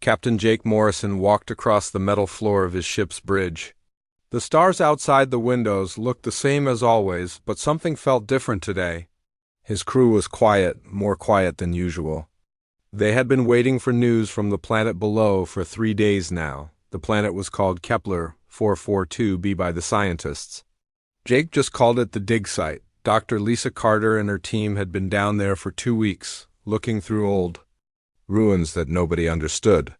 Captain Jake Morrison walked across the metal floor of his ship's bridge. The stars outside the windows looked the same as always, but something felt different today. His crew was quiet, more quiet than usual. They had been waiting for news from the planet below for 3 days now. The planet was called Kepler 442b by the scientists. Jake just called it the dig site. Dr. Lisa Carter and her team had been down there for 2 weeks, looking through old ruins that nobody understood.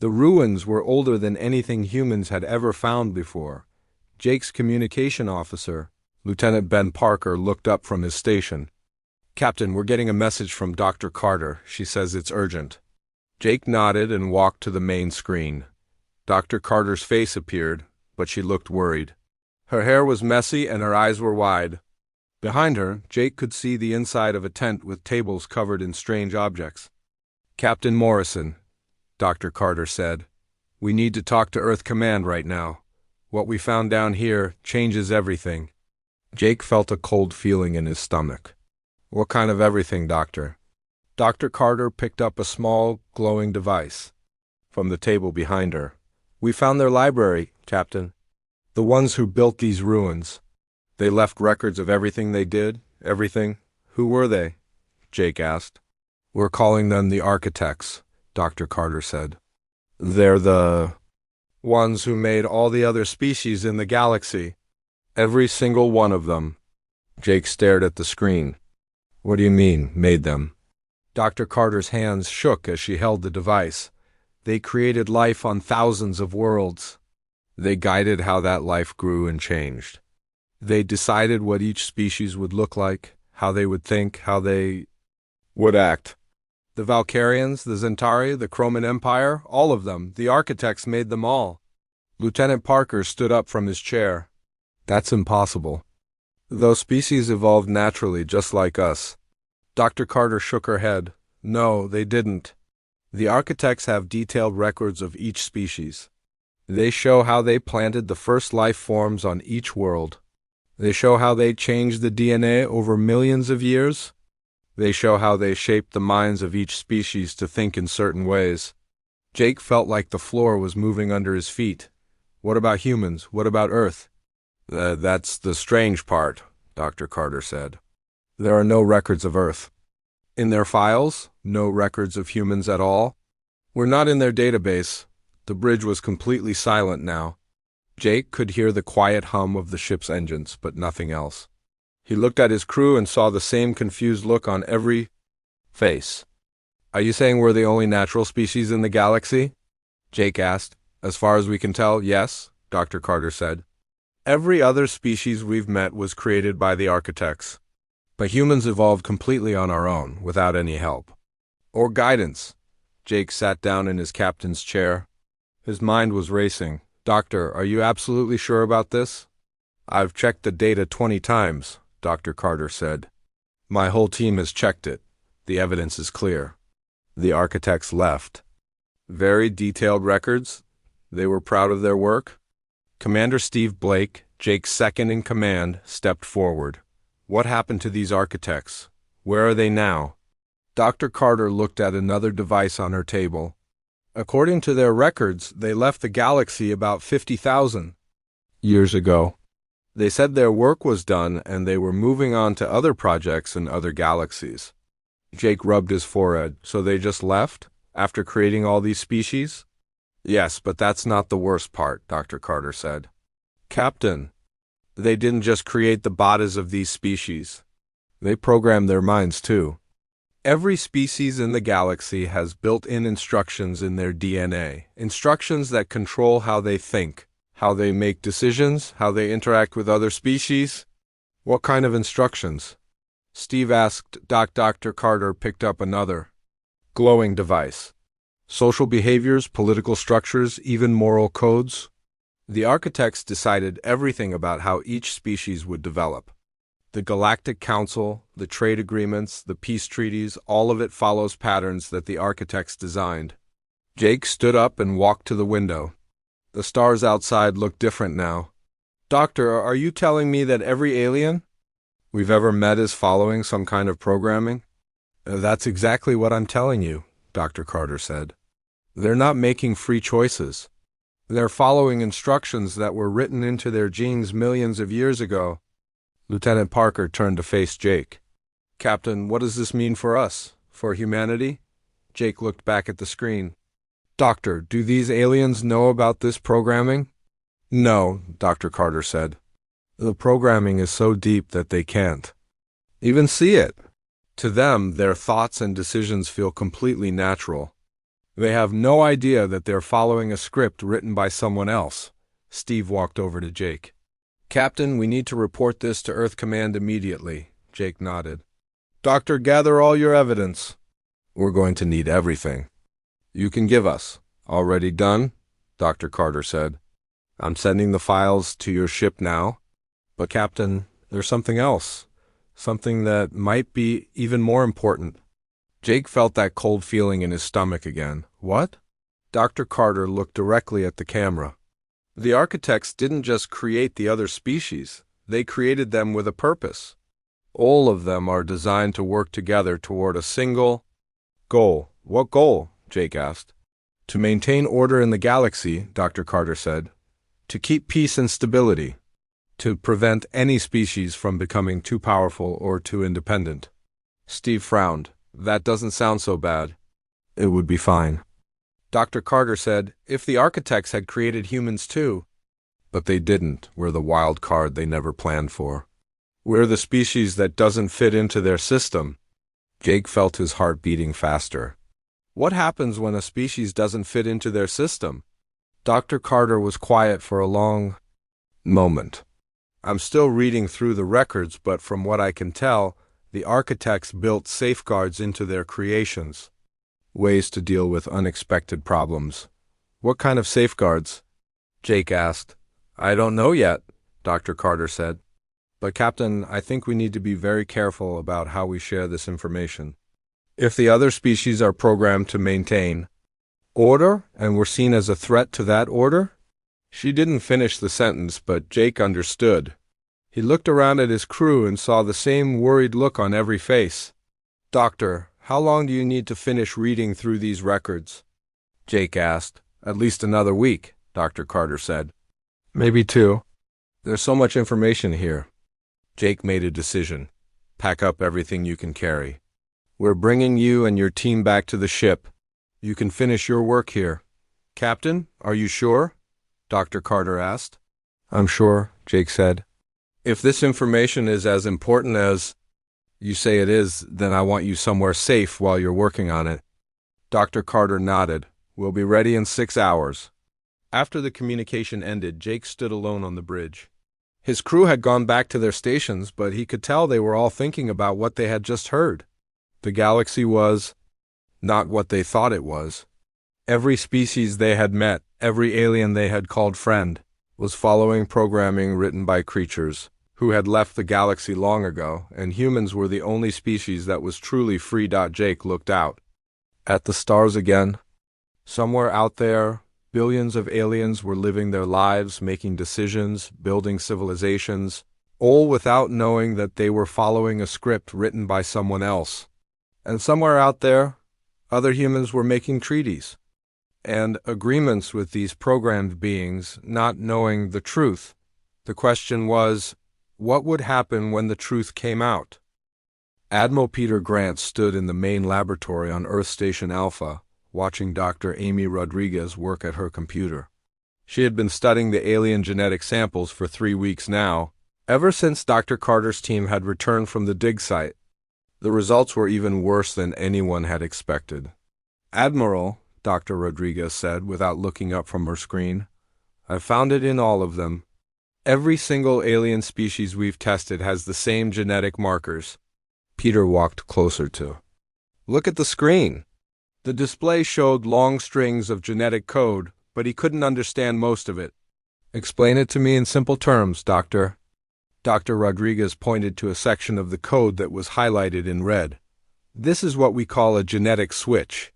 The ruins were older than anything humans had ever found before. Jake's communication officer, Lieutenant Ben Parker, looked up from his station. "Captain, we're getting a message from Dr. Carter. She says it's urgent." Jake nodded and walked to the main screen. Dr. Carter's face appeared, but she looked worried. Her hair was messy and her eyes were wide. Behind her, Jake could see the inside of a tent with tables covered in strange objects. "Captain Morrison," Dr. Carter said, "we need to talk to Earth Command right now. What we found down here changes everything." Jake felt a cold feeling in his stomach. "What kind of everything, Doctor?" Dr. Carter picked up a small, glowing device from the table behind her. "We found their library, Captain. The ones who built these ruins. They left records of everything they did, everything." "Who were they?" Jake asked. "We're calling them the architects," Dr. Carter said. "They're the ones who made all the other species in the galaxy. Every single one of them." Jake stared at the screen. "What do you mean, made them?" Dr. Carter's hands shook as she held the device. "They created life on thousands of worlds. They guided how that life grew and changed. They decided what each species would look like, how they would think, how they would act. The Valkyrians, the Zentari, the Chroman Empire, all of them, the architects made them all." Lieutenant Parker stood up from his chair. "That's impossible. Those species evolved naturally, just like us." Dr. Carter shook her head. "No, they didn't. The architects have detailed records of each species. They show how they planted the first life forms on each world. They show how they changed the DNA over millions of years. They show how they shaped the minds of each species to think in certain ways." Jake felt like the floor was moving under his feet. "What about humans? What about Earth?" That's the strange part," Dr. Carter said. "There are no records of Earth. In their files, no records of humans at all. We're not in their database." The bridge was completely silent now. Jake could hear the quiet hum of the ship's engines, but nothing else. He looked at his crew and saw the same confused look on every face. "Are you saying we're the only natural species in the galaxy?" Jake asked. "As far as we can tell, yes," Dr. Carter said. "Every other species we've met was created by the architects. But humans evolved completely on our own, without any help. Or guidance." Jake sat down in his captain's chair. His mind was racing. "Doctor, are you absolutely sure about this?" "I've checked the data 20 times, Dr. Carter said. "My whole team has checked it. The evidence is clear. The architects left very detailed records. They were proud of their work." Commander Steve Blake, Jake's second in command, stepped forward. "What happened to these architects? Where are they now?" Dr. Carter looked at another device on her table. "According to their records, they left the galaxy about 50,000 years ago. They said their work was done and they were moving on to other projects in other galaxies." Jake rubbed his forehead. "So they just left, after creating all these species?" "Yes, but that's not the worst part," Dr. Carter said. "Captain, they didn't just create the bodies of these species. They programmed their minds too. Every species in the galaxy has built-in instructions in their DNA, instructions that control how they think, how they make decisions, how they interact with other species." "What kind of instructions?" Steve asked. Dr. Carter picked up another glowing device. "Social behaviors, political structures, even moral codes." The architects decided everything about how each species would develop. The Galactic Council, the trade agreements, the peace treaties, all of it follows patterns that the architects designed. Jake stood up and walked to the window. The stars outside looked different now. "Doctor, are you telling me that every alien we've ever met is following some kind of programming?" "That's exactly what I'm telling you," Dr. Carter said. They're not making free choices. They're following instructions that were written into their genes millions of years ago. Lieutenant Parker turned to face Jake. Captain, what does this mean for us? For humanity? Jake looked back at the screen. Doctor, do these aliens know about this programming? No, Dr. Carter said. The programming is so deep that they can't even see it. To them, their thoughts and decisions feel completely natural. They have no idea that they're following a script written by someone else. Steve walked over to Jake. Captain, we need to report this to Earth Command immediately. Jake nodded. Doctor, gather all your evidence. We're going to need everything you can give us. Already done? Dr. Carter said. I'm sending the files to your ship now. But Captain, there's something else. Something that might be even more important. Jake felt that cold feeling in his stomach again. What? Dr. Carter looked directly at the camera. The architects didn't just create the other species. They created them with a purpose. All of them are designed to work together toward a single goal. What goal? Jake asked. To maintain order in the galaxy, Dr. Carter said. To keep peace and stability. To prevent any species from becoming too powerful or too independent. Steve frowned. That doesn't sound so bad. It would be fine. Dr. Carter said, if the architects had created humans too. But they didn't. We're the wild card they never planned for. We're the species that doesn't fit into their system. Jake felt his heart beating faster. What happens when a species doesn't fit into their system? Dr. Carter was quiet for a long moment. I'm still reading through the records, but from what I can tell, the architects built safeguards into their creations. Ways to deal with unexpected problems. What kind of safeguards? Jake asked. I don't know yet, Dr. Carter said. But Captain, I think we need to be very careful about how we share this information. If the other species are programmed to maintain order, and we're seen as a threat to that order? She didn't finish the sentence, but Jake understood. He looked around at his crew and saw the same worried look on every face. Doctor, how long do you need to finish reading through these records? Jake asked. At least another week, Dr. Carter said. Maybe 2. There's so much information here. Jake made a decision. Pack up everything you can carry. We're bringing you and your team back to the ship. You can finish your work here. Captain, are you sure? Dr. Carter asked. I'm sure, Jake said. If this information is as important as you say it is, then I want you somewhere safe while you're working on it. Dr. Carter nodded. We'll be ready in 6 hours. After the communication ended, Jake stood alone on the bridge. His crew had gone back to their stations, but he could tell they were all thinking about what they had just heard. The galaxy was not what they thought it was. Every species they had met, every alien they had called friend, was following programming written by creatures who had left the galaxy long ago, and humans were the only species that was truly free. Jake looked out at the stars again. Somewhere out there, billions of aliens were living their lives, making decisions, building civilizations, all without knowing that they were following a script written by someone else. And somewhere out there, other humans were making treaties and agreements with these programmed beings, not knowing the truth. The question was, what would happen when the truth came out? Admiral Peter Grant stood in the main laboratory on Earth Station Alpha, watching Dr. Amy Rodriguez work at her computer. She had been studying the alien genetic samples for 3 weeks now, ever since Dr. Carter's team had returned from the dig site. The results were even worse than anyone had expected. Admiral, Dr. Rodriguez said without looking up from her screen, I've found it in all of them. Every single alien species we've tested has the same genetic markers. Peter walked closer to. Look at the screen. The display showed long strings of genetic code, but he couldn't understand most of it. Explain it to me in simple terms, Doctor. Dr. Rodriguez pointed to a section of the code that was highlighted in red. This is what we call a genetic switch.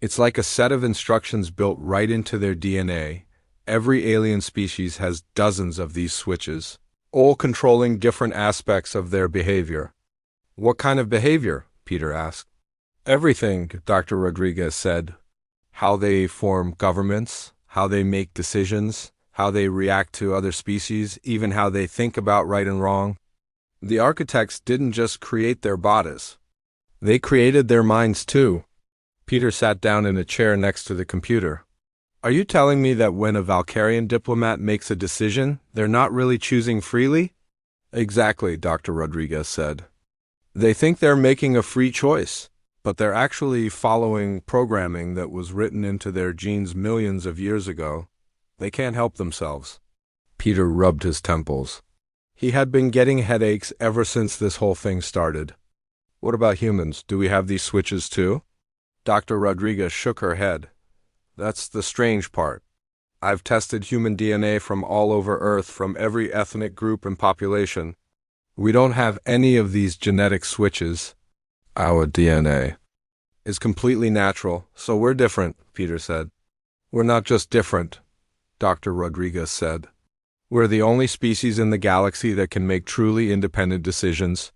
It's like a set of instructions built right into their DNA. Every alien species has dozens of these switches, all controlling different aspects of their behavior. What kind of behavior? Peter asked. Everything, Dr. Rodriguez said. How they form governments, how they make decisions, how they react to other species, even how they think about right and wrong. The architects didn't just create their bodies. They created their minds too. Peter sat down in a chair next to the computer. Are you telling me that when a Valkyrian diplomat makes a decision, they're not really choosing freely? Exactly, Dr. Rodriguez said. They think they're making a free choice, but they're actually following programming that was written into their genes millions of years ago. They can't help themselves. Peter rubbed his temples. He had been getting headaches ever since this whole thing started. What about humans? Do we have these switches too? Dr. Rodriguez shook her head. That's the strange part. I've tested human DNA from all over Earth, from every ethnic group and population. We don't have any of these genetic switches. Our DNA is completely natural, so we're different, Peter said. We're not just different, Dr. Rodriguez said. We're the only species in the galaxy that can make truly independent decisions.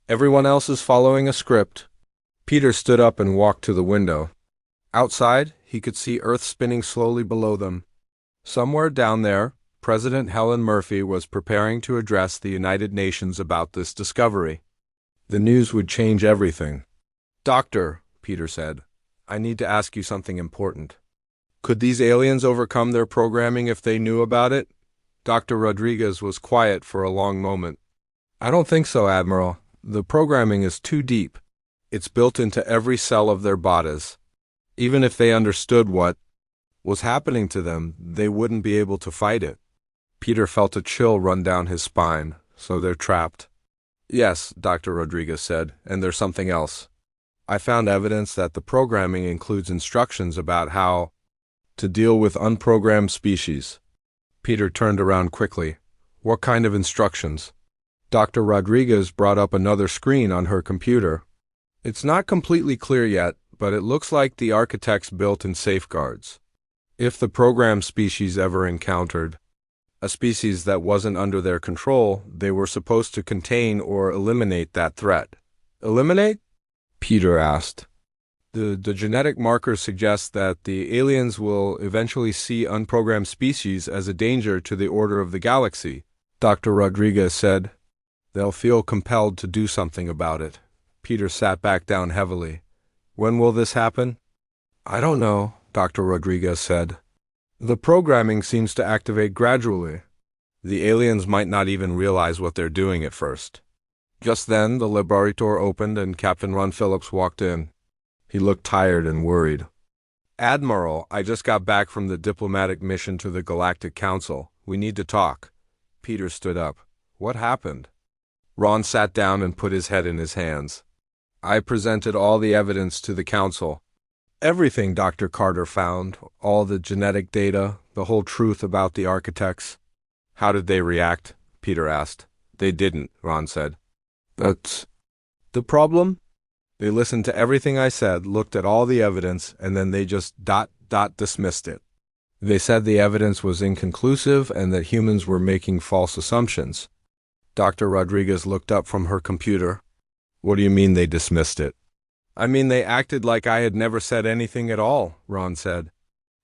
Everyone else is following a script. Peter stood up and walked to the window. Outside, he could see Earth spinning slowly below them. Somewhere down there, President Helen Murphy was preparing to address the United Nations about this discovery. The news would change everything. Doctor, Peter said, I need to ask you something important. Could these aliens overcome their programming if they knew about it? Dr. Rodriguez was quiet for a long moment. I don't think so, Admiral. The programming is too deep. It's built into every cell of their bodies. Even if they understood what was happening to them, they wouldn't be able to fight it. Peter felt a chill run down his spine, so they're trapped. Yes, Dr. Rodriguez said, and there's something else. I found evidence that the programming includes instructions about how to deal with unprogrammed species. Peter turned around quickly. What kind of instructions? Dr. Rodriguez brought up another screen on her computer. It's not completely clear yet, but it looks like the architects built in safeguards. If the programmed species ever encountered a species that wasn't under their control, they were supposed to contain or eliminate that threat. Eliminate? Peter asked. The genetic markers suggest that the aliens will eventually see unprogrammed species as a danger to the order of the galaxy, Dr. Rodriguez said. They'll feel compelled to do something about it. Peter sat back down heavily. When will this happen? I don't know, Dr. Rodriguez said. The programming seems to activate gradually. The aliens might not even realize what they're doing at first. Just then, the laboratory opened and Captain Ron Phillips walked in. He looked tired and worried. Admiral, I just got back from the diplomatic mission to the Galactic Council. We need to talk. Peter stood up. What happened? Ron sat down and put his head in his hands. I presented all the evidence to the Council. Everything Dr. Carter found, all the genetic data, the whole truth about the architects. How did they react? Peter asked. They didn't, Ron said. That's the problem? They listened to everything I said, looked at all the evidence, and then they just dismissed it. They said the evidence was inconclusive and that humans were making false assumptions. Dr. Rodriguez looked up from her computer. What do you mean they dismissed it? I mean they acted like I had never said anything at all, Ron said.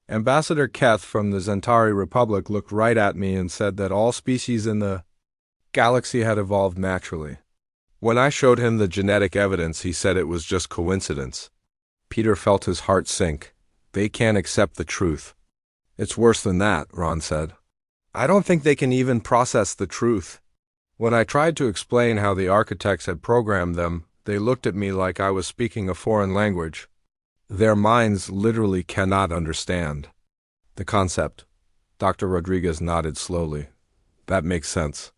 Ambassador Keth from the Zentari Republic looked right at me and said that all species in the galaxy had evolved naturally. When I showed him the genetic evidence, he said it was just coincidence. Peter felt his heart sink. They can't accept the truth. It's worse than that, Ron said. I don't think they can even process the truth. When I tried to explain how the architects had programmed them, they looked at me like I was speaking a foreign language. Their minds literally cannot understand the concept. Dr. Rodriguez nodded slowly. That makes sense.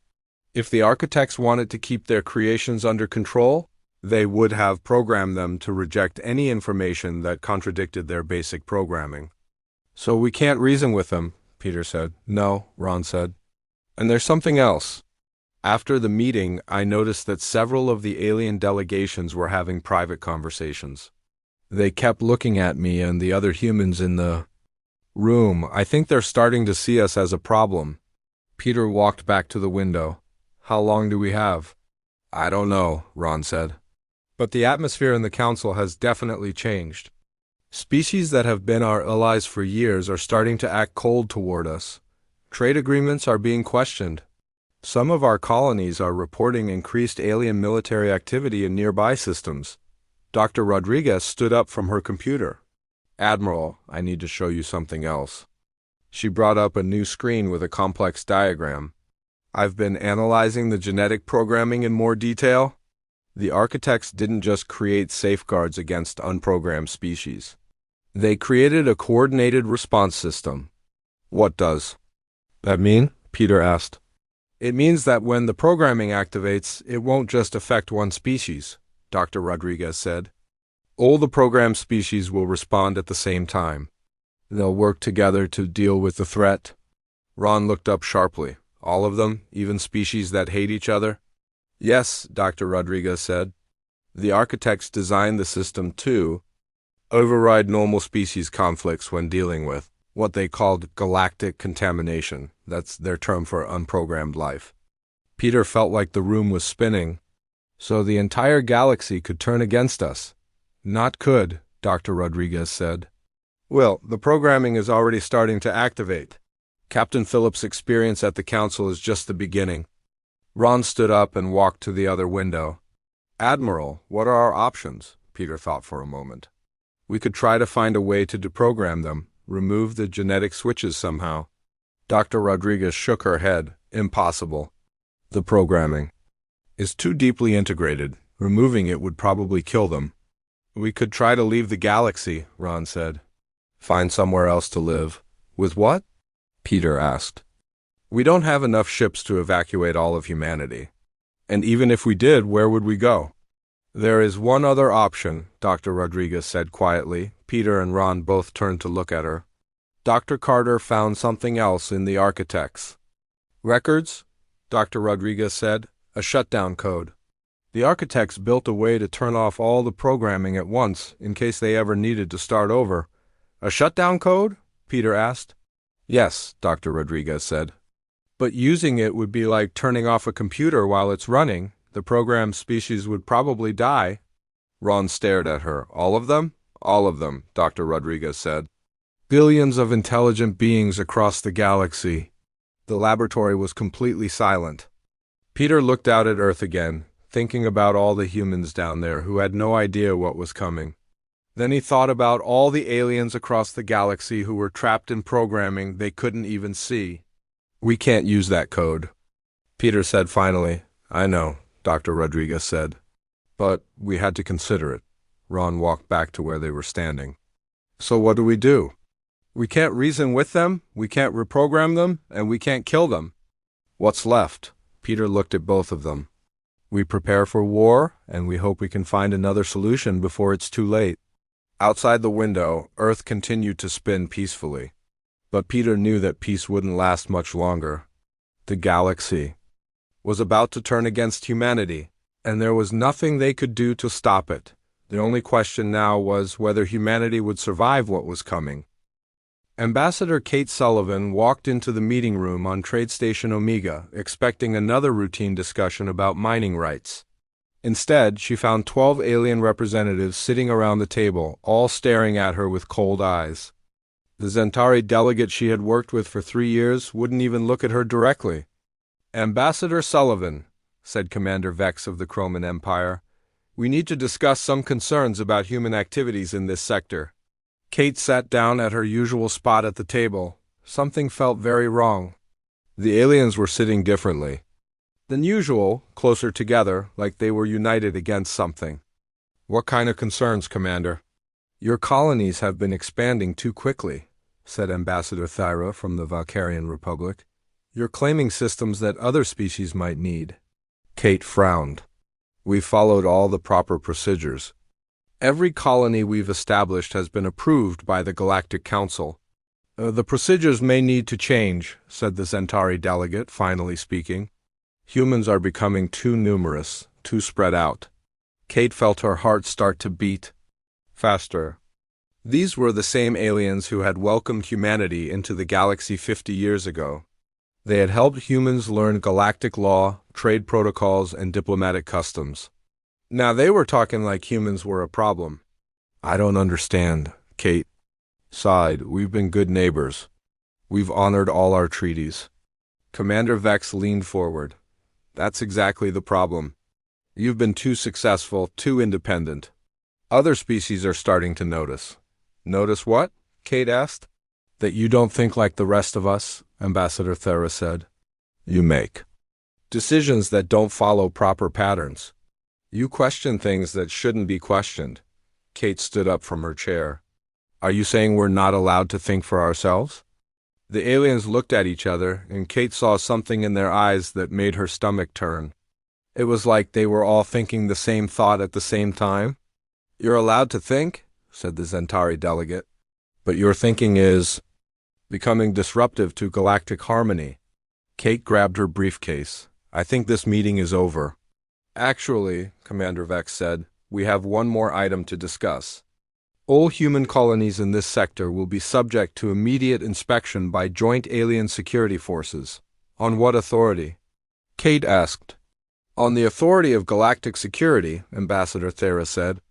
If the architects wanted to keep their creations under control, they would have programmed them to reject any information that contradicted their basic programming. So we can't reason with them, Peter said. No, Ron said. And there's something else. After the meeting, I noticed that several of the alien delegations were having private conversations. They kept looking at me and the other humans in the room. I think they're starting to see us as a problem. Peter walked back to the window. How long do we have? I don't know, Ron said. But the atmosphere in the council has definitely changed. Species that have been our allies for years are starting to act cold toward us. Trade agreements are being questioned. Some of our colonies are reporting increased alien military activity in nearby systems. Dr. Rodriguez stood up from her computer. Admiral, I need to show you something else. She brought up a new screen with a complex diagram. I've been analyzing the genetic programming in more detail. The architects didn't just create safeguards against unprogrammed species. They created a coordinated response system. What does that mean? Peter asked. It means that when the programming activates, it won't just affect one species, Dr. Rodriguez said. All the programmed species will respond at the same time. They'll work together to deal with the threat. Ron looked up sharply. All of them, even species that hate each other? Yes, Dr. Rodriguez said. The architects designed the system to override normal species conflicts when dealing with what they called galactic contamination. That's their term for unprogrammed life. Peter felt like the room was spinning. So the entire galaxy could turn against us. Not could, Dr. Rodriguez said. Well, the programming is already starting to activate. Captain Phillips' experience at the council is just the beginning. Ron stood up and walked to the other window. Admiral, what are our options? Peter thought for a moment. We could try to find a way to deprogram them, remove the genetic switches somehow. Dr. Rodriguez shook her head. Impossible. The programming is too deeply integrated. Removing it would probably kill them. We could try to leave the galaxy, Ron said. Find somewhere else to live. With what? Peter asked. We don't have enough ships to evacuate all of humanity. And even if we did, where would we go? There is one other option, Dr. Rodriguez said quietly. Peter and Ron both turned to look at her. Dr. Carter found something else in the architects. Records? Dr. Rodriguez said. A shutdown code. The architects built a way to turn off all the programming at once in case they ever needed to start over. A shutdown code? Peter asked. Yes, Dr. Rodriguez said. But using it would be like turning off a computer while it's running. The programmed species would probably die. Ron stared at her. All of them? All of them, Dr. Rodriguez said. Billions of intelligent beings across the galaxy. The laboratory was completely silent. Peter looked out at Earth again, thinking about all the humans down there who had no idea what was coming. Then he thought about all the aliens across the galaxy who were trapped in programming they couldn't even see. We can't use that code. Peter said finally. I know, Dr. Rodriguez said. But we had to consider it. Ron walked back to where they were standing. So what do? We can't reason with them, we can't reprogram them, and we can't kill them. What's left? Peter looked at both of them. We prepare for war, and we hope we can find another solution before it's too late. Outside the window, Earth continued to spin peacefully. But Peter knew that peace wouldn't last much longer. The galaxy was about to turn against humanity, and there was nothing they could do to stop it. The only question now was whether humanity would survive what was coming. Ambassador Kate Sullivan walked into the meeting room on Trade Station Omega, expecting another routine discussion about mining rights. Instead, she found 12 alien representatives sitting around the table, all staring at her with cold eyes. The Zentari delegate she had worked with for 3 years wouldn't even look at her directly. Ambassador Sullivan, said Commander Vex of the Chroman Empire, we need to discuss some concerns about human activities in this sector. Kate sat down at her usual spot at the table. Something felt very wrong. The aliens were sitting differently than usual, closer together, like they were united against something. What kind of concerns, Commander? Your colonies have been expanding too quickly, said Ambassador Thyra from the Valkyrian Republic. You're claiming systems that other species might need. Kate frowned. We followed all the proper procedures. Every colony we've established has been approved by the Galactic Council. The procedures may need to change, said the Zentari delegate, finally speaking. Humans are becoming too numerous, too spread out. Kate felt her heart start to beat faster. These were the same aliens who had welcomed humanity into the galaxy 50 years ago. They had helped humans learn galactic law, trade protocols, and diplomatic customs. Now they were talking like humans were a problem. I don't understand, Kate sighed. We've been good neighbors. We've honored all our treaties. Commander Vex leaned forward. That's exactly the problem. You've been too successful, too independent. Other species are starting to notice. Notice what? Kate asked. That you don't think like the rest of us, Ambassador Thera said. You make decisions that don't follow proper patterns. You question things that shouldn't be questioned. Kate stood up from her chair. Are you saying we're not allowed to think for ourselves? The aliens looked at each other, and Kate saw something in their eyes that made her stomach turn. It was like they were all thinking the same thought at the same time. You're allowed to think, said the Zentari delegate, but your thinking is becoming disruptive to galactic harmony. Kate grabbed her briefcase. I think this meeting is over. Actually, Commander Vex said, we have one more item to discuss. All human colonies in this sector will be subject to immediate inspection by joint alien security forces. On what authority? Kate asked. On the authority of galactic security, Ambassador Thera said.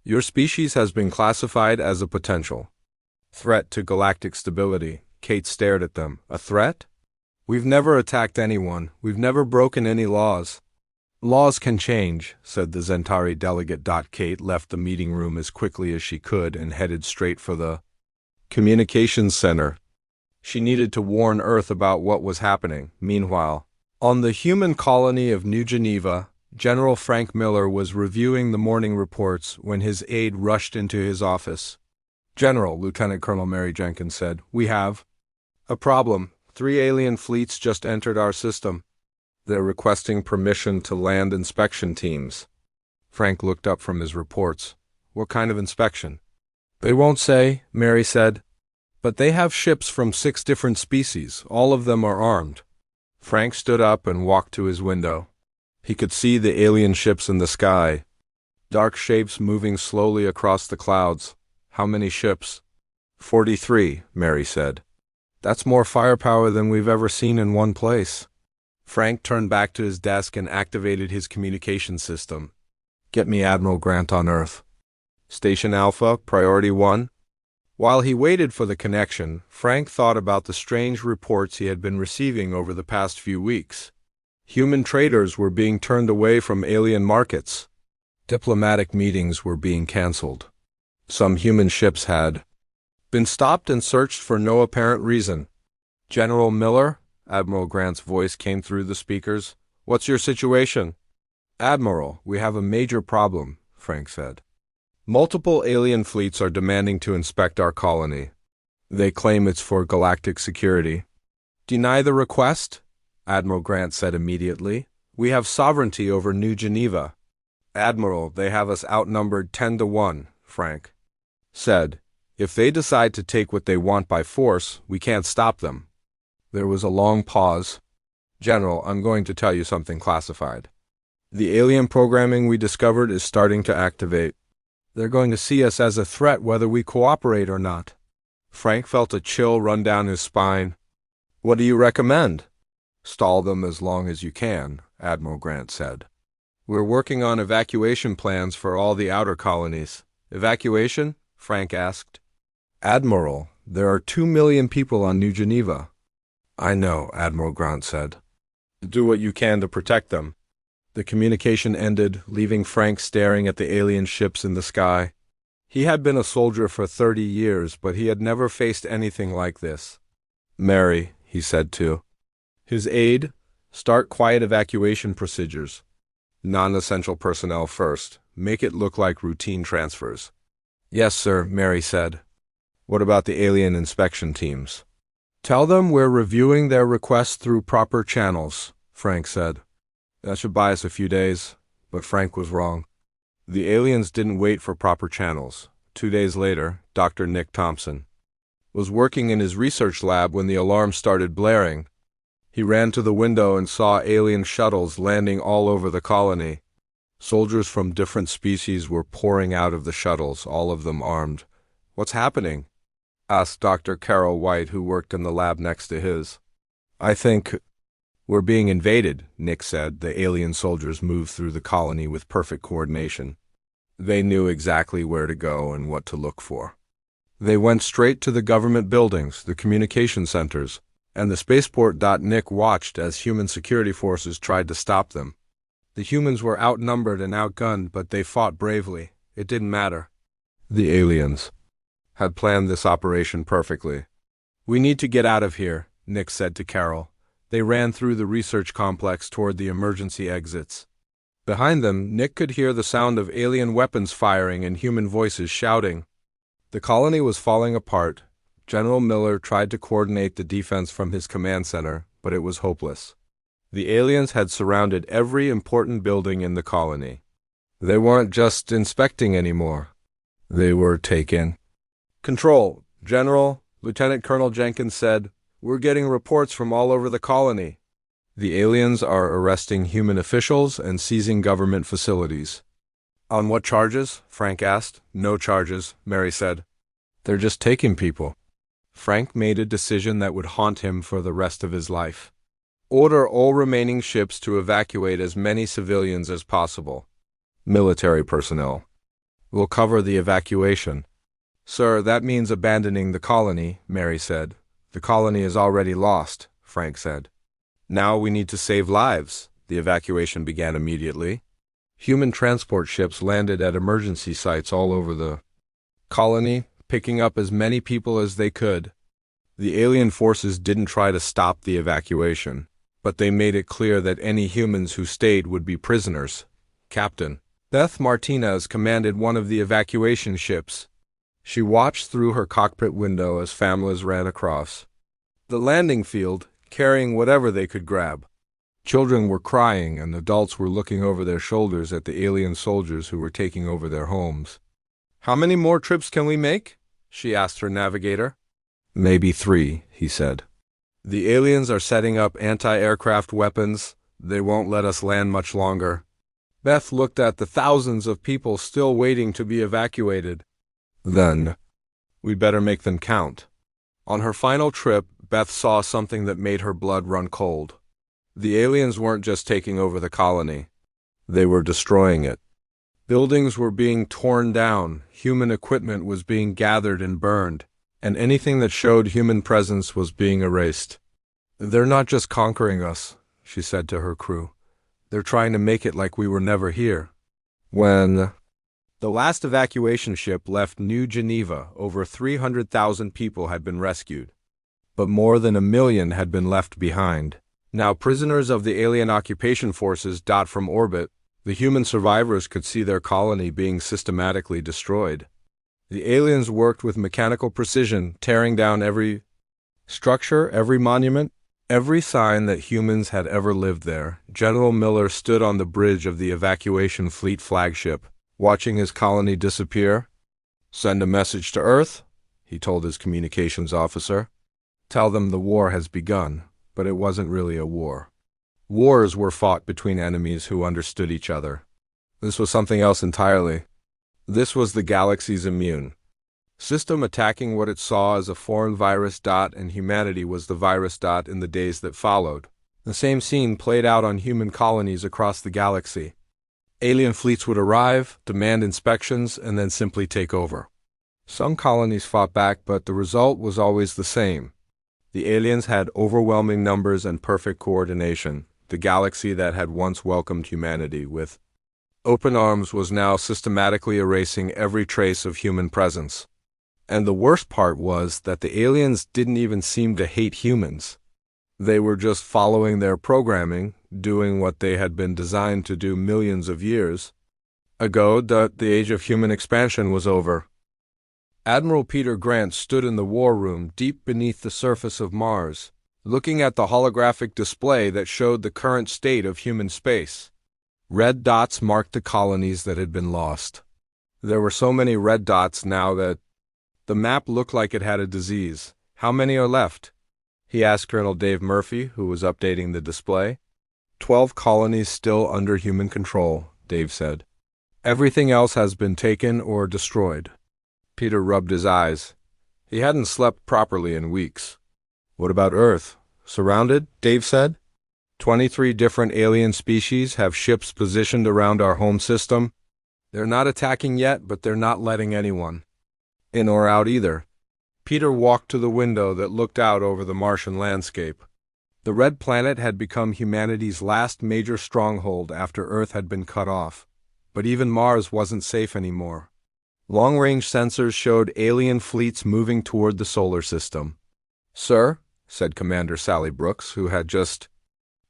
Your species has been classified as a potential threat to galactic stability. Kate stared at them. A threat? We've never attacked anyone. We've never broken any laws. Laws can change, said the Zentari delegate. Kate left the meeting room as quickly as she could and headed straight for the communications center. She needed to warn Earth about what was happening. Meanwhile, on the human colony of New Geneva, General Frank Miller was reviewing the morning reports when his aide rushed into his office. General, Lieutenant Colonel Mary Jenkins said, we have a problem. 3 alien fleets just entered our system. They're requesting permission to land inspection teams. Frank looked up from his reports. What kind of inspection? They won't say, Mary said. But they have ships from 6 different species. All of them are armed. Frank stood up and walked to his window. He could see the alien ships in the sky. Dark shapes moving slowly across the clouds. How many ships? 43, Mary said. That's more firepower than we've ever seen in one place. Frank turned back to his desk and activated his communication system. Get me Admiral Grant on Earth. Station Alpha, Priority 1. While he waited for the connection, Frank thought about the strange reports he had been receiving over the past few weeks. Human traders were being turned away from alien markets. Diplomatic meetings were being canceled. Some human ships had been stopped and searched for no apparent reason. General Miller? Admiral Grant's voice came through the speakers. What's your situation? Admiral, we have a major problem, Frank said. Multiple alien fleets are demanding to inspect our colony. They claim it's for galactic security. Deny the request? Admiral Grant said immediately. We have sovereignty over New Geneva. Admiral, they have us outnumbered 10-1, Frank said. If they decide to take what they want by force, we can't stop them. There was a long pause. General, I'm going to tell you something classified. The alien programming we discovered is starting to activate. They're going to see us as a threat whether we cooperate or not. Frank felt a chill run down his spine. What do you recommend? Stall them as long as you can, Admiral Grant said. We're working on evacuation plans for all the outer colonies. Evacuation? Frank asked. Admiral, there are 2 million people on New Geneva. I know, Admiral Grant said. Do what you can to protect them. The communication ended, leaving Frank staring at the alien ships in the sky. He had been a soldier for 30 years, but he had never faced anything like this. Mary, he said to his aide, start quiet evacuation procedures. Non-essential personnel first. Make it look like routine transfers. Yes, sir, Mary said. What about the alien inspection teams? Tell them we're reviewing their requests through proper channels, Frank said. That should buy us a few days, but Frank was wrong. The aliens didn't wait for proper channels. 2 days later, Dr. Nick Thompson was working in his research lab when the alarm started blaring. He ran to the window and saw alien shuttles landing all over the colony. Soldiers from different species were pouring out of the shuttles, all of them armed. What's happening? Asked Dr. Carol White, who worked in the lab next to his. I think we're being invaded, Nick said. The alien soldiers moved through the colony with perfect coordination. They knew exactly where to go and what to look for. They went straight to the government buildings, the communication centers, and the spaceport. Nick watched as human security forces tried to stop them. The humans were outnumbered and outgunned, but they fought bravely. It didn't matter. The aliens had planned this operation perfectly. "We need to get out of here," Nick said to Carol. They ran through the research complex toward the emergency exits. Behind them, Nick could hear the sound of alien weapons firing and human voices shouting. The colony was falling apart. General Miller tried to coordinate the defense from his command center, but it was hopeless. The aliens had surrounded every important building in the colony. They weren't just inspecting anymore. They were taking control. "General," Lieutenant Colonel Jenkins said, "we're getting reports from all over the colony. The aliens are arresting human officials and seizing government facilities." "On what charges?" Frank asked. "No charges," Mary said. "They're just taking people." Frank made a decision that would haunt him for the rest of his life. "Order all remaining ships to evacuate as many civilians as possible. Military personnel will cover the evacuation." "Sir, that means abandoning the colony," Mary said. "The colony is already lost," Frank said. "Now we need to save lives." The evacuation began immediately. Human transport ships landed at emergency sites all over the colony, picking up as many people as they could. The alien forces didn't try to stop the evacuation, but they made it clear that any humans who stayed would be prisoners. Captain Beth Martinez commanded one of the evacuation ships. She watched through her cockpit window as families ran across the landing field, carrying whatever they could grab. Children were crying, and adults were looking over their shoulders at the alien soldiers who were taking over their homes. "How many more trips can we make?" she asked her navigator. "Maybe 3, he said. "The aliens are setting up anti-aircraft weapons. They won't let us land much longer." Beth looked at the thousands of people still waiting to be evacuated. "Then, we'd better make them count." On her final trip, Beth saw something that made her blood run cold. The aliens weren't just taking over the colony. They were destroying it. Buildings were being torn down, human equipment was being gathered and burned, and anything that showed human presence was being erased. "They're not just conquering us," she said to her crew. "They're trying to make it like we were never here." When the last evacuation ship left New Geneva, over 300,000 people had been rescued, but more than 1 million had been left behind. Now prisoners of the alien occupation forces. From orbit, the human survivors could see their colony being systematically destroyed. The aliens worked with mechanical precision, tearing down every structure, every monument, every sign that humans had ever lived there. General Miller stood on the bridge of the evacuation fleet flagship, watching his colony disappear. "Send a message to Earth," he told his communications officer. "Tell them the war has begun." But it wasn't really a war. Wars were fought between enemies who understood each other. This was something else entirely. This was the galaxy's immune system attacking what it saw as a foreign virus. And humanity was the virus. In the days that followed, the same scene played out on human colonies across the galaxy. Alien fleets would arrive, demand inspections, and then simply take over. Some colonies fought back, but the result was always the same. The aliens had overwhelming numbers and perfect coordination. The galaxy that had once welcomed humanity with open arms was now systematically erasing every trace of human presence. And the worst part was that the aliens didn't even seem to hate humans. They were just following their programming, doing what they had been designed to do millions of years ago. The age of human expansion was over. Admiral Peter Grant stood in the war room deep beneath the surface of Mars, looking at the holographic display that showed the current state of human space. Red dots marked the colonies that had been lost. There were so many red dots now that the map looked like it had a disease. "How many are left?" he asked Colonel Dave Murphy, who was updating the display. 12 colonies still under human control, Dave said. "Everything else has been taken or destroyed." Peter rubbed his eyes. He hadn't slept properly in weeks. "What about Earth? Surrounded?" Dave said. 23 different alien species have ships positioned around our home system. They're not attacking yet, but they're not letting anyone in or out either. Peter walked to the window that looked out over the Martian landscape. The red planet had become humanity's last major stronghold after Earth had been cut off. But even Mars wasn't safe anymore. Long-range sensors showed alien fleets moving toward the solar system. "Sir," said Commander Sally Brooks, who had just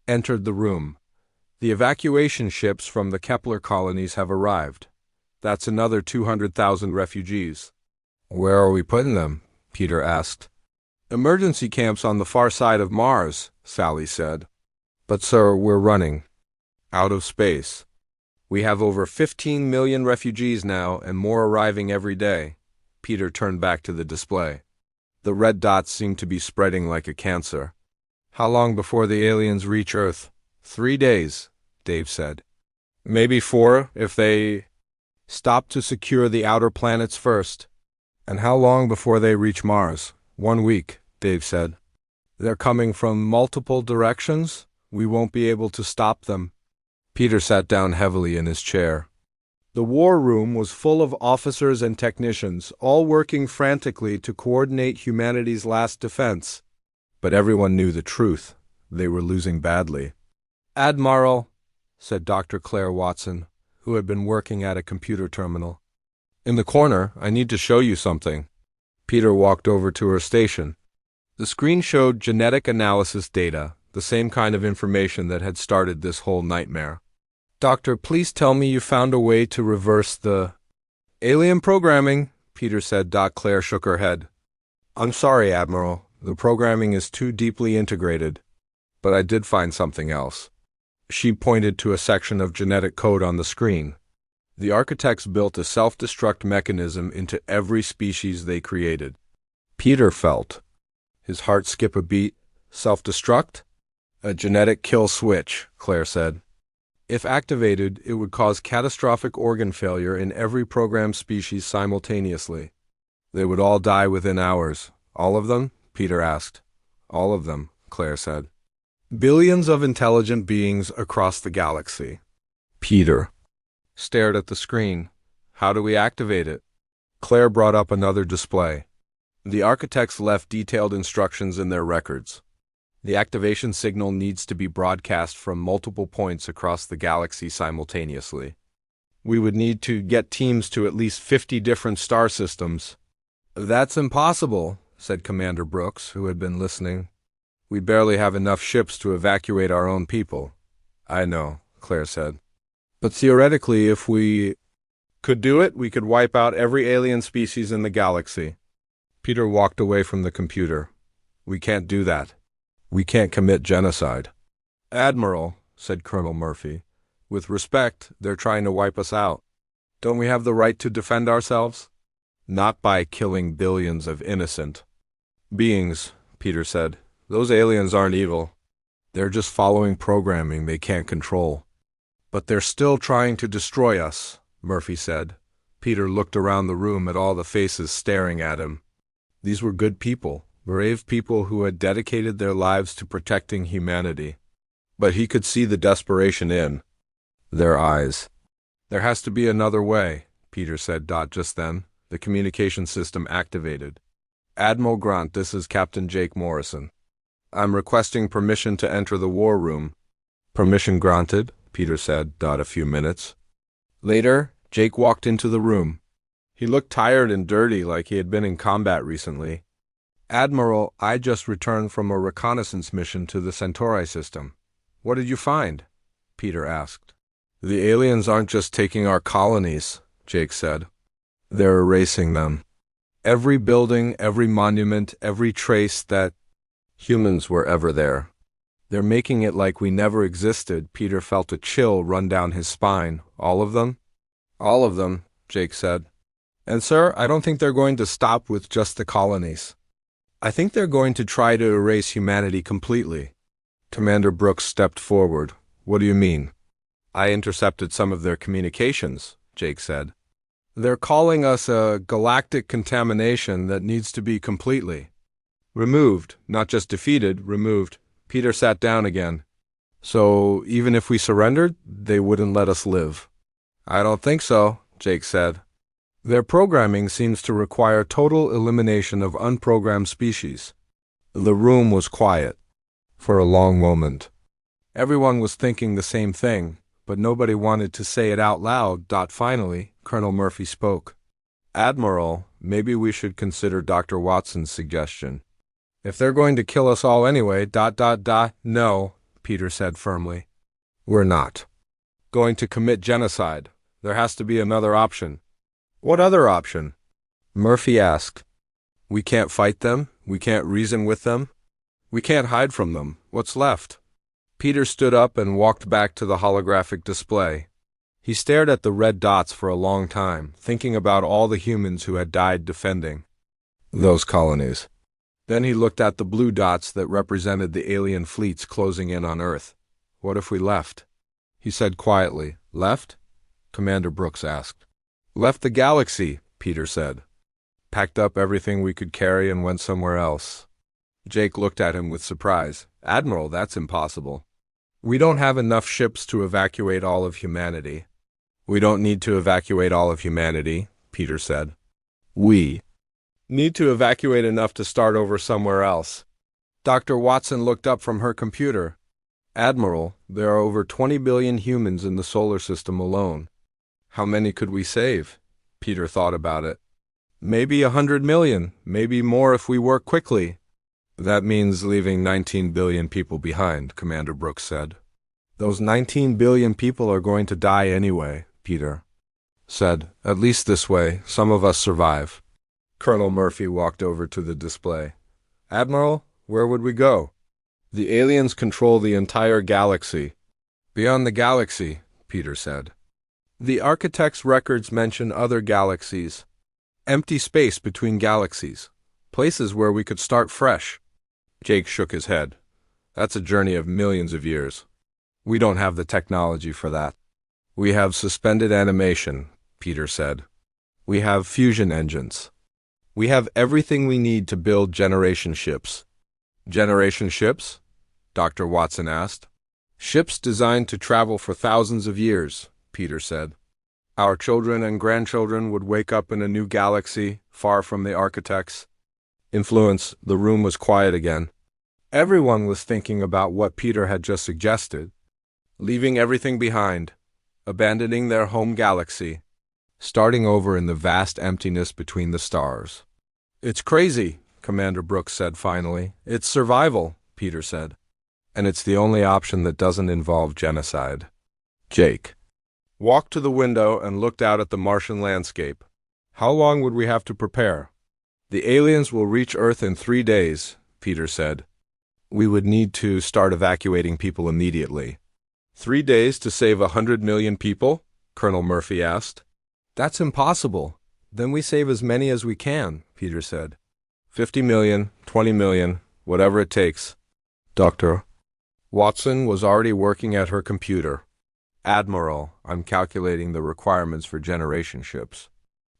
entered the room, "the evacuation ships from the Kepler colonies have arrived. That's another 200,000 refugees." "Where are we putting them?" Peter asked. "Emergency camps on the far side of Mars," Sally said. "But sir, we're running out of space. We have over 15 million refugees now and more arriving every day." Peter turned back to the display. The red dots seemed to be spreading like a cancer. "How long before the aliens reach Earth?" 3 days, Dave said. "Maybe 4 if they stop to secure the outer planets first." "And how long before they reach Mars?" 1 week, Dave said. "They're coming from multiple directions. We won't be able to stop them." Peter sat down heavily in his chair. The war room was full of officers and technicians, all working frantically to coordinate humanity's last defense. But everyone knew the truth. They were losing badly. "Admiral," said Dr. Claire Watson, who had been working at a computer terminal. "In the corner, I need to show you something." Peter walked over to her station. The screen showed genetic analysis data, the same kind of information that had started this whole nightmare. "Doctor, please tell me you found a way to reverse the alien programming," Peter said. Claire shook her head. "I'm sorry, Admiral. The programming is too deeply integrated. But I did find something else." She pointed to a section of genetic code on the screen. The architects built a self-destruct mechanism into every species they created. Peter felt his heart skip a beat. "Self-destruct?" "A genetic kill switch," Claire said. "If activated, it would cause catastrophic organ failure in every programmed species simultaneously. They would all die within hours." "All of them?" Peter asked. "All of them," Claire said. "Billions of intelligent beings across the galaxy." Peter stared at the screen. "How do we activate it?" Claire brought up another display. The architects left detailed instructions in their records. The activation signal needs to be broadcast from multiple points across the galaxy simultaneously. We would need to get teams to at least 50 different star systems. "That's impossible," said Commander Brooks, who had been listening. "We barely have enough ships to evacuate our own people." "I know," Claire said. "But theoretically, if we could do it, we could wipe out every alien species in the galaxy." Peter walked away from the computer. "We can't do that. We can't commit genocide." "Admiral," said Colonel Murphy, "with respect, they're trying to wipe us out. Don't we have the right to defend ourselves?" "Not by killing billions of innocent beings," Peter said. "Those aliens aren't evil. They're just following programming they can't control." "But they're still trying to destroy us," Murphy said. Peter looked around the room at all the faces staring at him. These were good people, brave people who had dedicated their lives to protecting humanity. But he could see the desperation in their eyes. "There has to be another way," Peter said. Just then, the communication system activated. "Admiral Grant, this is Captain Jake Morrison. I'm requesting permission to enter the war room." "Permission granted," Peter said. A few minutes later, Jake walked into the room. He looked tired and dirty, like he had been in combat recently. "Admiral, I just returned from a reconnaissance mission to the Centauri system." "What did you find?" Peter asked. "The aliens aren't just taking our colonies," Jake said. "They're erasing them. Every building, every monument, every trace that humans were ever there. They're making it like we never existed." Peter felt a chill run down his spine. "All of them?" "All of them," Jake said. "And sir, I don't think they're going to stop with just the colonies. I think they're going to try to erase humanity completely." Commander Brooks stepped forward. "What do you mean?" "I intercepted some of their communications," Jake said. "They're calling us a galactic contamination that needs to be completely removed, not just defeated, removed." Peter sat down again. "So even if we surrendered, they wouldn't let us live?" "I don't think so," Jake said. Their programming seems to require total elimination of unprogrammed species. The room was quiet for a long moment. Everyone was thinking the same thing, but nobody wanted to say it out loud. Finally, Colonel Murphy spoke. Admiral, maybe we should consider Dr. Watson's suggestion. If they're going to kill us all anyway, No, Peter said firmly. We're not going to commit genocide. There has to be another option. What other option? Murphy asked. We can't fight them. We can't reason with them. We can't hide from them. What's left? Peter stood up and walked back to the holographic display. He stared at the red dots for a long time, thinking about all the humans who had died defending those colonies. Then he looked at the blue dots that represented the alien fleets closing in on Earth. What if we left? He said quietly. Left? Commander Brooks asked. Left the galaxy, Peter said. Packed up everything we could carry and went somewhere else. Jake looked at him with surprise. Admiral, that's impossible. We don't have enough ships to evacuate all of humanity. We don't need to evacuate all of humanity, Peter said. We need to evacuate enough to start over somewhere else. Dr. Watson looked up from her computer. Admiral, there are over 20 billion humans in the solar system alone. How many could we save? Peter thought about it. Maybe 100 million, maybe more if we work quickly. That means leaving 19 billion people behind, Commander Brooks said. Those 19 billion people are going to die anyway, Peter said. At least this way, some of us survive. Colonel Murphy walked over to the display. Admiral, where would we go? The aliens control the entire galaxy. Beyond the galaxy, Peter said. The architect's records mention other galaxies. Empty space between galaxies. Places where we could start fresh. Jake shook his head. That's a journey of millions of years. We don't have the technology for that. We have suspended animation, Peter said. We have fusion engines. We have everything we need to build generation ships. Generation ships? Dr. Watson asked. Ships designed to travel for thousands of years, Peter said. Our children and grandchildren would wake up in a new galaxy, far from the architects. Influence, the room was quiet again. Everyone was thinking about what Peter had just suggested. Leaving everything behind, abandoning their home galaxy, starting over in the vast emptiness between the stars. It's crazy, Commander Brooks said finally. It's survival, Peter said. And it's the only option that doesn't involve genocide. Jake walked to the window and looked out at the Martian landscape. How long would we have to prepare? The aliens will reach Earth in 3 days, Peter said. We would need to start evacuating people immediately. 3 days to save 100 million people? Colonel Murphy asked. That's impossible. Then we save as many as we can, Peter said. 50 million, 20 million, whatever it takes. Dr. Watson was already working at her computer. Admiral, I'm calculating the requirements for generation ships.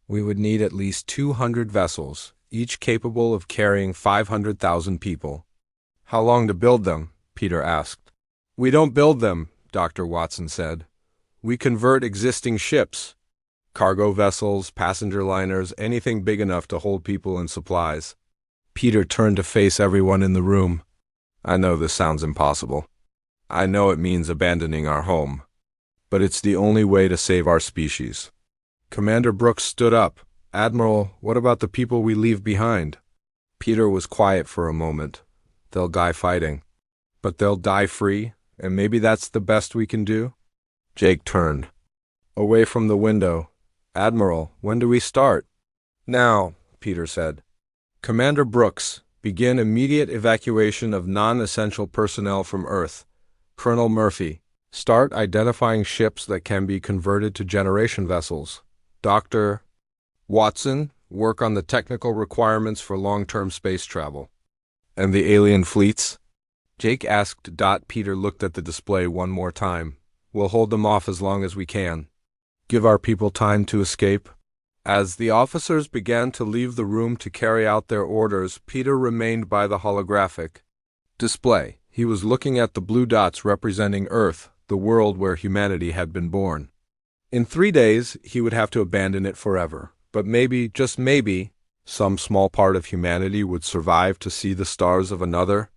We would need at least 200 vessels, each capable of carrying 500,000 people. How long to build them? Peter asked. We don't build them, Dr. Watson said. We convert existing ships. Cargo vessels, passenger liners, anything big enough to hold people and supplies. Peter turned to face everyone in the room. I know this sounds impossible. I know it means abandoning our home. But it's the only way to save our species. Commander Brooks stood up. Admiral, what about the people we leave behind? Peter was quiet for a moment. They'll die fighting. But they'll die free, and maybe that's the best we can do? Jake turned away from the window. Admiral, when do we start? Now, Peter said. Commander Brooks, begin immediate evacuation of non-essential personnel from Earth. Colonel Murphy, start identifying ships that can be converted to generation vessels. Dr. Watson, work on the technical requirements for long-term space travel. And the alien fleets? Jake asked. Peter looked at the display one more time. We'll hold them off as long as we can. Give our people time to escape. As the officers began to leave the room to carry out their orders, Peter remained by the holographic display. He was looking at the blue dots representing Earth, the world where humanity had been born. In 3 days, he would have to abandon it forever. But maybe, just maybe, some small part of humanity would survive to see the stars of another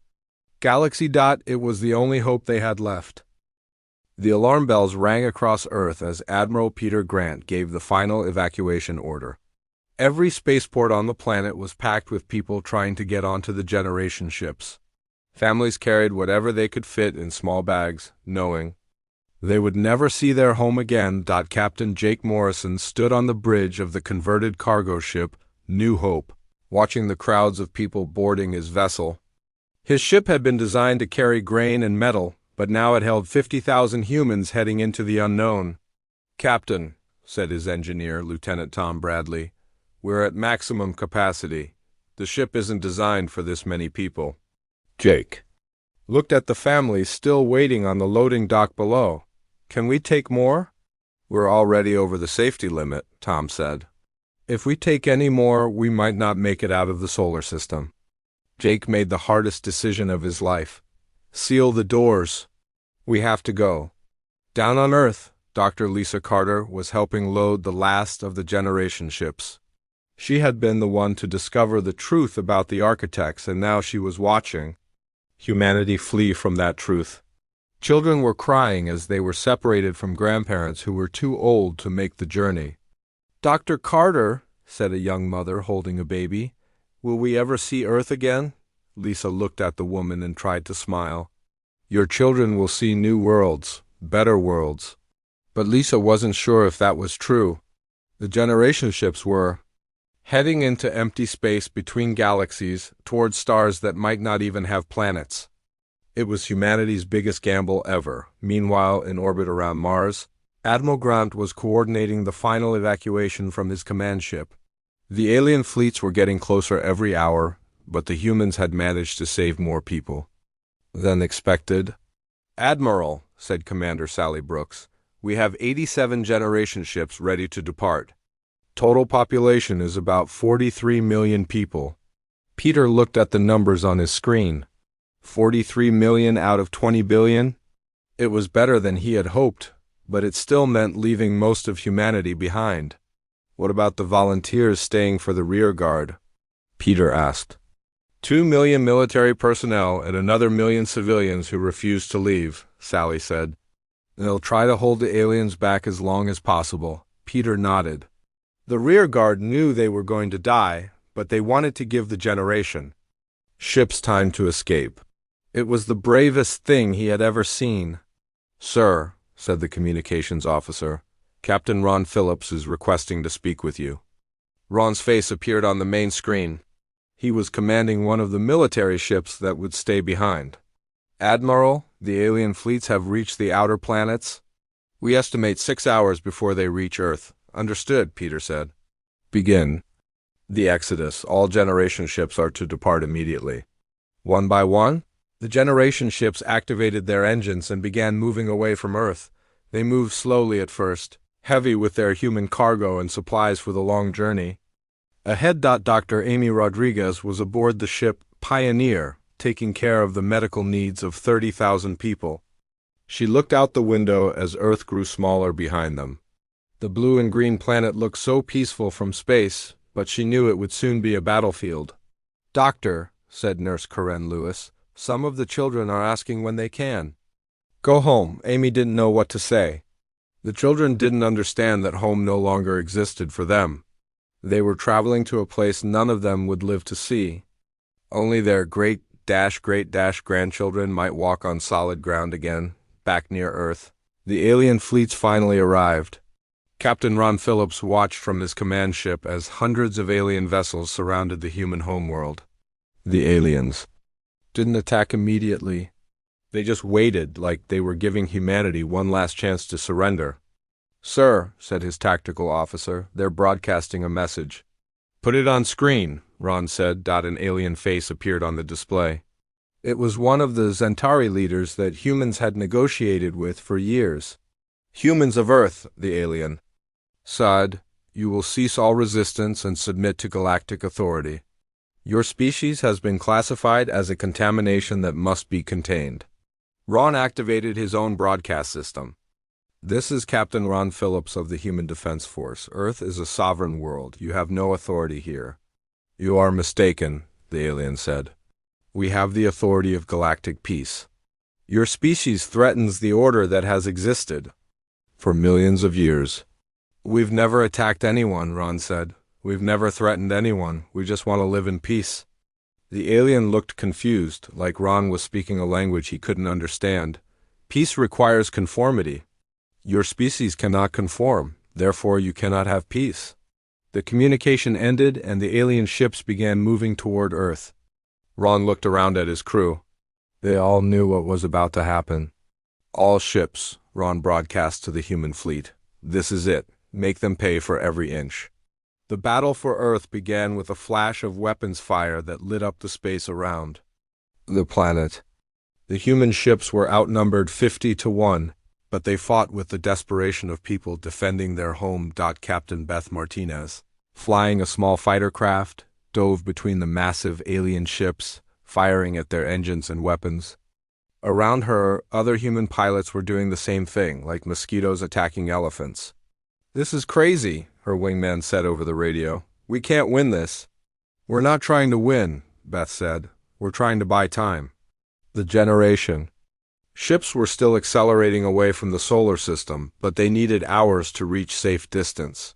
galaxy. It was the only hope they had left. The alarm bells rang across Earth as Admiral Peter Grant gave the final evacuation order. Every spaceport on the planet was packed with people trying to get onto the generation ships. Families carried whatever they could fit in small bags, knowing they would never see their home again. Captain Jake Morrison stood on the bridge of the converted cargo ship, New Hope, watching the crowds of people boarding his vessel. His ship had been designed to carry grain and metal, but now it held 50,000 humans heading into the unknown. "Captain," said his engineer, Lieutenant Tom Bradley, "we're at maximum capacity. The ship isn't designed for this many people." Jake looked at the families still waiting on the loading dock below. "Can we take more?" "We're already over the safety limit," Tom said. "If we take any more, we might not make it out of the solar system." Jake made the hardest decision of his life. "Seal the doors. We have to go." Down on Earth, Dr. Lisa Carter was helping load the last of the generation ships. She had been the one to discover the truth about the architects, and now she was watching humanity flee from that truth. Children were crying as they were separated from grandparents who were too old to make the journey. "Dr. Carter," said a young mother holding a baby, "will we ever see Earth again?" Lisa looked at the woman and tried to smile. "Your children will see new worlds, better worlds." But Lisa wasn't sure if that was true. The generation ships were heading into empty space between galaxies, towards stars that might not even have planets. It was humanity's biggest gamble ever. Meanwhile, in orbit around Mars, Admiral Grant was coordinating the final evacuation from his command ship. The alien fleets were getting closer every hour, but the humans had managed to save more people than expected. "Admiral," said Commander Sally Brooks, "we have 87 generation ships ready to depart. Total population is about 43 million people." Peter looked at the numbers on his screen. 43 million out of 20 billion? It was better than he had hoped, but it still meant leaving most of humanity behind. "What about the volunteers staying for the rear guard?" Peter asked. 2 million military personnel and another million civilians who refused to leave, Sally said. "They'll try to hold the aliens back as long as possible." Peter nodded. The rear guard knew they were going to die, but they wanted to give the generation ships time to escape. It was the bravest thing he had ever seen. "Sir," said the communications officer, "Captain Ron Phillips is requesting to speak with you." Ron's face appeared on the main screen. He was commanding one of the military ships that would stay behind. "Admiral, the alien fleets have reached the outer planets. We estimate 6 hours before they reach Earth." "Understood," Peter said. "Begin the exodus. All generation ships are to depart immediately." One by one, the generation ships activated their engines and began moving away from Earth. They moved slowly at first, heavy with their human cargo and supplies for the long journey. Ahead, Dr. Amy Rodriguez was aboard the ship Pioneer, taking care of the medical needs of 30,000 people. She looked out the window as Earth grew smaller behind them. The blue and green planet looked so peaceful from space, but she knew it would soon be a battlefield. "Doctor," said Nurse Karen Lewis, "some of the children are asking when they can go home." Amy didn't know what to say. The children didn't understand that home no longer existed for them. They were traveling to a place none of them would live to see. Only their great-grandchildren might walk on solid ground again, back near Earth. The alien fleets finally arrived. Captain Ron Phillips watched from his command ship as hundreds of alien vessels surrounded the human homeworld. The aliens didn't attack immediately. They just waited, like they were giving humanity one last chance to surrender. "Sir," said his tactical officer, "they're broadcasting a message." "Put it on screen," Ron said. An alien face appeared on the display. It was one of the Zentari leaders that humans had negotiated with for years. "Humans of Earth," the alien said, "you will cease all resistance and submit to galactic authority. Your species has been classified as a contamination that must be contained." Ron activated his own broadcast system. This is Captain Ron Phillips of the Human Defense Force. Earth is a sovereign world. You have no authority here. You are mistaken, the alien said. We have the authority of galactic peace. Your species threatens the order that has existed for millions of years. We've never attacked anyone, Ron said. We've never threatened anyone. We just want to live in peace. The alien looked confused, like Ron was speaking a language he couldn't understand. Peace requires conformity. Your species cannot conform, therefore you cannot have peace. The communication ended and the alien ships began moving toward Earth. Ron looked around at his crew. They all knew what was about to happen. All ships, Ron broadcast to the human fleet. This is it. Make them pay for every inch. The battle for Earth began with a flash of weapons fire that lit up the space around the planet. The human ships were outnumbered 50-1, but they fought with the desperation of people defending their home. Captain Beth Martinez, flying a small fighter craft, dove between the massive alien ships, firing at their engines and weapons. Around her, other human pilots were doing the same thing, like mosquitoes attacking elephants. This is crazy, her wingman said over the radio. We can't win this. We're not trying to win, Beth said. We're trying to buy time. The generation. Ships were still accelerating away from the solar system, but they needed hours to reach safe distance.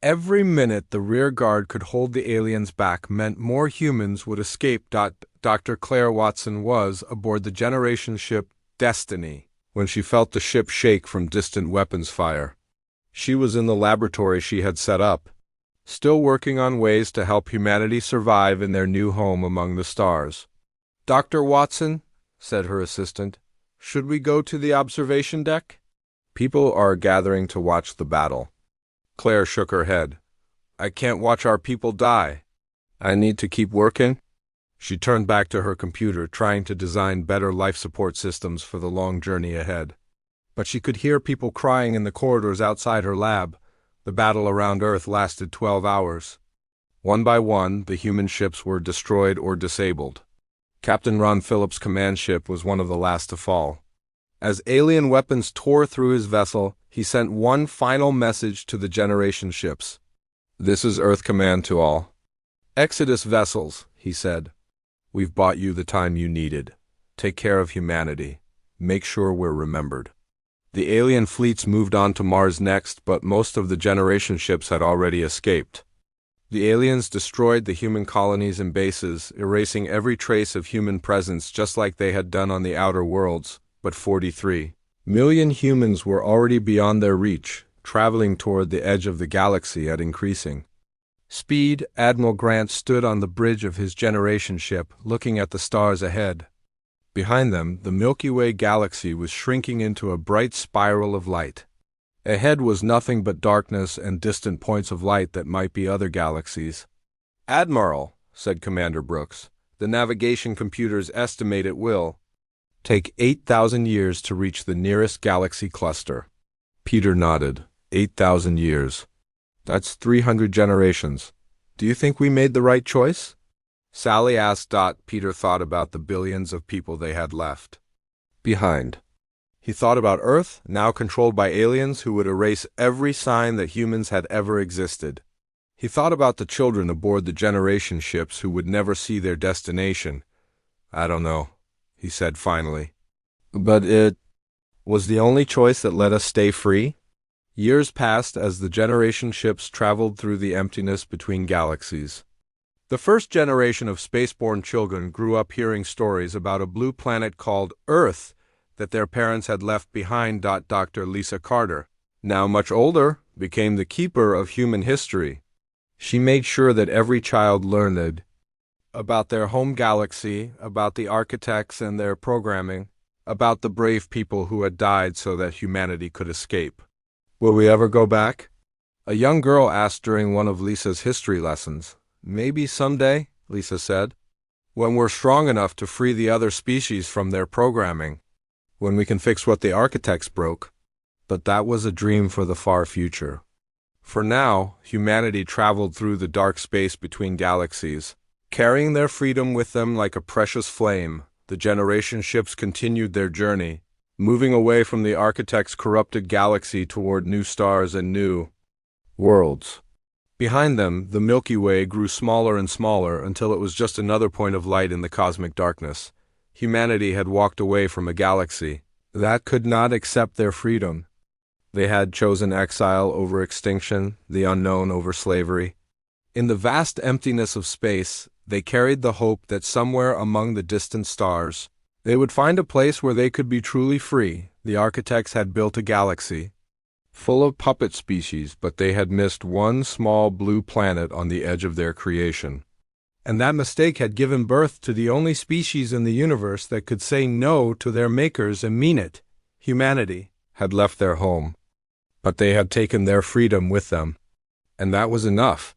Every minute the rear guard could hold the aliens back meant more humans would escape. Dr. Claire Watson was aboard the generation ship Destiny when she felt the ship shake from distant weapons fire. She was in the laboratory she had set up, still working on ways to help humanity survive in their new home among the stars. Dr. Watson, said her assistant, should we go to the observation deck? People are gathering to watch the battle. Claire shook her head. I can't watch our people die. I need to keep working. She turned back to her computer, trying to design better life support systems for the long journey ahead. But she could hear people crying in the corridors outside her lab. The battle around Earth lasted 12 hours. One by one, the human ships were destroyed or disabled. Captain Ron Phillips' command ship was one of the last to fall. As alien weapons tore through his vessel, he sent one final message to the generation ships. This is Earth Command to all. Exodus vessels, he said. We've bought you the time you needed. Take care of humanity. Make sure we're remembered. The alien fleets moved on to Mars next, but most of the generation ships had already escaped. The aliens destroyed the human colonies and bases, erasing every trace of human presence just like they had done on the outer worlds, but 43 million humans were already beyond their reach, traveling toward the edge of the galaxy at increasing speed. Admiral Grant stood on the bridge of his generation ship, looking at the stars ahead. Behind them, the Milky Way galaxy was shrinking into a bright spiral of light. Ahead was nothing but darkness and distant points of light that might be other galaxies. Admiral, said Commander Brooks, the navigation computers estimate it will take 8,000 years to reach the nearest galaxy cluster. Peter nodded. 8,000 years. That's 300 generations. Do you think we made the right choice? Sally asked. Peter thought about the billions of people they had left behind. He thought about Earth, now controlled by aliens who would erase every sign that humans had ever existed. He thought about the children aboard the generation ships who would never see their destination. I don't know, he said finally. But it was the only choice that let us stay free? Years passed as the generation ships traveled through the emptiness between galaxies. The first generation of spaceborne children grew up hearing stories about a blue planet called Earth that their parents had left behind. Dr. Lisa Carter, now much older, became the keeper of human history. She made sure that every child learned about their home galaxy, about the architects and their programming, about the brave people who had died so that humanity could escape. Will we ever go back? A young girl asked during one of Lisa's history lessons. Maybe someday, Lisa said, when we're strong enough to free the other species from their programming, when we can fix what the architects broke. But that was a dream for the far future. For now, humanity traveled through the dark space between galaxies, carrying their freedom with them like a precious flame. The generation ships continued their journey, moving away from the architect's corrupted galaxy toward new stars and new worlds. Behind them, the Milky Way grew smaller and smaller until it was just another point of light in the cosmic darkness. Humanity had walked away from a galaxy that could not accept their freedom. They had chosen exile over extinction, the unknown over slavery. In the vast emptiness of space, they carried the hope that somewhere among the distant stars, they would find a place where they could be truly free. The architects had built a galaxy full of puppet species, but they had missed one small blue planet on the edge of their creation. And that mistake had given birth to the only species in the universe that could say no to their makers and mean it. Humanity had left their home, but they had taken their freedom with them. And that was enough.